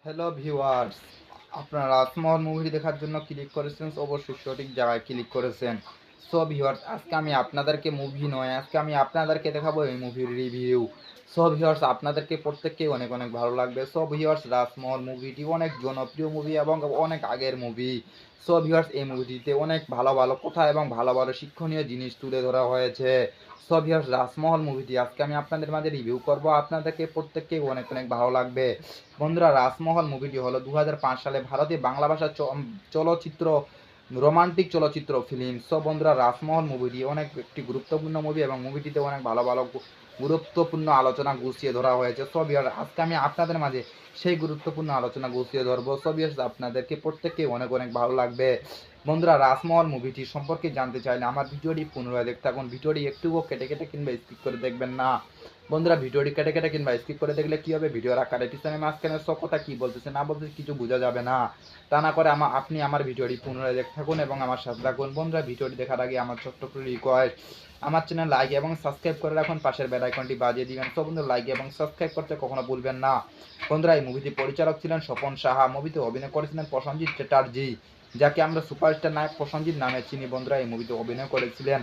Hello viewers, আপনারা রাজমহল মুভিটি দেখার জন্য ক্লিক করেছেন, অবশ্যই সঠিক জায়গায় ক্লিক করেছেন। সো ভিউয়ার্স, আজকে আমি আপনাদেরকে মুভি নয়, আজকে আমি আপনাদেরকে দেখাবো এই মুভির রিভিউ। সো ভিউয়ার্স, আপনাদেরকে প্রত্যেককেই অনেক অনেক ভালো লাগবে। সো ভিউয়ার্স, রাজমহল মুভিটি অনেক জনপ্রিয় মুভি এবং অনেক আগের মুভি। সো ভিউয়ার্স, এই মুভিটিতে অনেক ভালো ভালো কথা এবং ভালো ভালো শিক্ষণীয় জিনিস তুলে ধরা হয়েছে। সো ভিউয়ার্স, রাজমহল মুভিটি আজকে আমি আপনাদের মাঝে রিভিউ করব, আপনাদেরকে প্রত্যেককেই অনেক অনেক ভালো লাগবে। বন্ধুরা, রাজমহল মুভিটি হলো 2005 সালে ভারতীয় বাংলা ভাষার চলচ্চিত্র, রোমান্টিক চলচ্চিত্র ফিল্ম। সো বন্ধুরা, রাজমহল মুভিটি অনেক একটি গুরুত্বপূর্ণ মুভি এবং মুভিটিতে অনেক ভালো ভালো গুরুত্বপূর্ণ আলোচনা গুছিয়ে ধরা হয়েছে। সো ভিউয়ার্স, আজকে আমি আপনাদের মাঝে সেই গুরুত্বপূর্ণ আলোচনা গুছিয়ে ধরবো। সো ভিউয়ার্স, আপনাদেরকে প্রত্যেককে অনেক অনেক ভালো লাগবে। বন্ধুরা, রাজমহল মুভিটি সম্পর্কে জানতে চাইলে আমার ভিডিওটি পুনরায় দেখতে থাকুন। ভিডিওটি একটুও কেটে কেটে কিংবা স্কিপ করে দেখবেন না। বন্ধুরা, ভিডিওটি কেটে কেটে কিংবা স্কিপ করে দেখলে কী হবে, ভিডিওর আকারে পিছনে মাঝখানে সব কথা কী বলতেছে না বলতেছে কিছু বোঝা যাবে না। তা না করে আপনি আমার ভিডিওটি পুনরায় দেখতে থাকুন এবং আমার সাথে থাকুন। বন্ধুরা, ভিডিওটি দেখার আগে আমার ছোট্ট একটু রিকোয়েস্ট, আমার চ্যানেল লাইক এবং সাবস্ক্রাইব করে রাখুন, পাশের বেল আইকনটি বাজিয়ে দিবেন। সব বন্ধুরা, লাইক এবং সাবস্ক্রাইব করতে কখনো ভুলবেন না। বন্ধুরা, এই মুভিটি পরিচালক ছিলেন স্বপন সাহা, মুভিতে অভিনয় করেছিলেন প্রসেনজিৎ চ্যাটার্জি, যাকে আমরা সুপারস্টার নায়ক প্রসেনজিৎ নামে চিনি। বন্ধুরা, এই মুভিতে অভিনয় করেছিলেন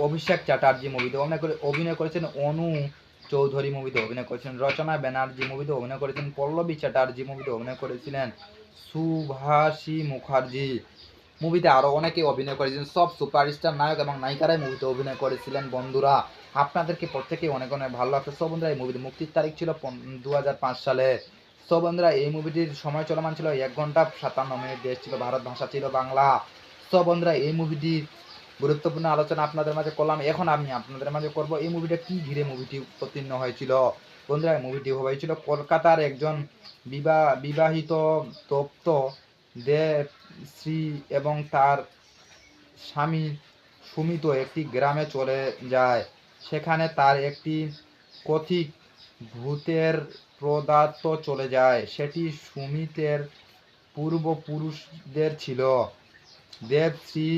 অভিষেক চ্যাটার্জি, মুভিতে অভিনয় করেছেন অনু চৌধুরী, মুভিতে অভিনয় করেছেন রচনা ব্যানার্জি, মুভিতে অভিনয় করেছেন পল্লবী চ্যাটার্জি, মুভিতে অভিনয় করেছিলেন সুভাষী মুখার্জি। মুভিতে আরও অনেকে অভিনয় করেছেন, সব সুপারস্টার নায়ক এবং নায়িকারাই মুভিতে অভিনয় করেছিলেন। বন্ধুরা, আপনাদেরকে প্রত্যেকেই অনেক অনেক ভালো লাগছে। সব বন্ধুরা, এই মুভির মুক্তির তারিখ ছিল 2005 সালে। সব বন্ধুরা, এই মুভিটির সময় চলমান ছিল 1 ঘন্টা 57 মিনিট, দেশ ছিল ভারত, ভাষা ছিল বাংলা। সব বন্ধুরা, এই মুভিটির গুরুত্বপূর্ণ আলোচনা আপনাদের মাঝে করলাম। এখন আমি আপনাদের মাঝে করব এই মুভিটা কি ঘিরে মুভিটি উত্তীর্ণ হয়েছিল। বন্ধুরা, এই মুভিটি হয়েছিল কলকাতার একজন বিবাহিত তপ্ত দেবশ্রী এবং তার স্বামী সুমিত একটি গ্রামে চলে যায়। সেখানে তার একটি কথিত ভূতের প্রদত্ত চলে যায়। সেটি সুমিতের পূর্বপুরুষদের ছিল। দেবশ্রী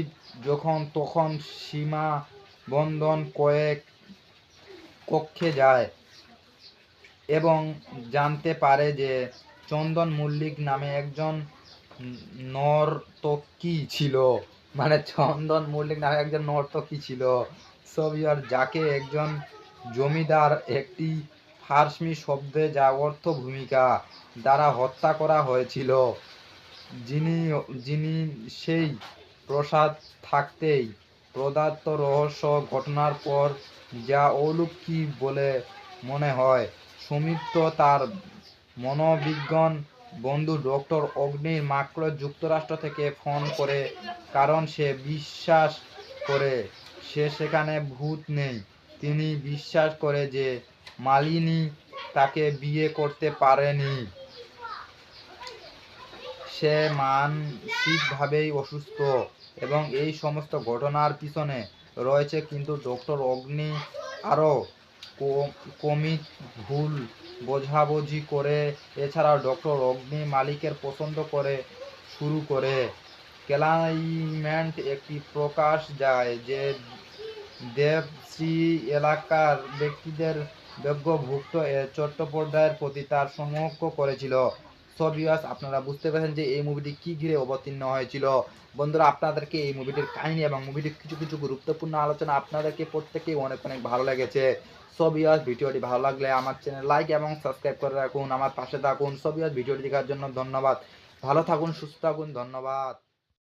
যখন তখন সীমা বন্ধন কক্ষে যায় এবং জানতে পারে যে চন্দন মল্লিক নামে একজন নর্তকী ছিল, মানে চন্দন মল্লিক নামে একজন নর্তকী ছিল সবিয়ার, যাকে একজন জমিদার একটি ফার্সি শব্দে যা অর্থ ভূমিকা দ্বারা হত্যা করা হয়েছিল। যিনি সেই প্রসাদ থাকতেই প্রদত্ত রহস্য ঘটনার পর যা অলৌকিক বলে মনে হয়। সুমিত তার মনোবিজ্ঞান বন্ধু ডক্টর অগ্নির মাত্র যুক্তরাষ্ট্র থেকে ফোন করে, কারণ সে বিশ্বাস করে সেখানে ভূত নেই। তিনি বিশ্বাস করে যে মালিনী তাকে বিয়ে করতে পারেনি, সে মানসিকভাবেই অসুস্থ এবং এই সমস্ত ঘটনার পিছনে রয়েছে কিন্তু ডক্টর অগ্নি আরও কমিক ভুল বোঝাবুঝি করে। এছাড়াও ডক্টর অগ্নি মালিকের পছন্দ করে শুরু করে। ক্লাইম্যান্ট একটি প্রকাশ যায় যে দেবশ্রী এলাকার ব্যক্তিদের ভাগ্যভুক্ত চট্টোপাধ্যায়ের প্রতি তার সমক্ষ করেছিল। সো ভিউয়ার্স, আপনারা বুঝতে পেরেছেন যে এই মুভিটি কি ঘিরে অবতীর্ণ হয়েছিল। বন্ধুরা, আপনাদেরকে এই মুভিটির কাহিনী এবং মুভিটির কিছু কিছু গুরুত্বপূর্ণ আলোচনা আপনাদেরকে প্রত্যেকেই অনেক অনেক ভালো লেগেছে। সো ভিউয়ার্স, ভিডিওটি ভালো লাগলে আমার চ্যানেল লাইক এবং সাবস্ক্রাইব করে রাখুন, আমার পাশে থাকুন। সো ভিউয়ার্স, ভিডিওটি দেখার জন্য ধন্যবাদ। ভালো থাকুন, সুস্থ থাকুন, ধন্যবাদ।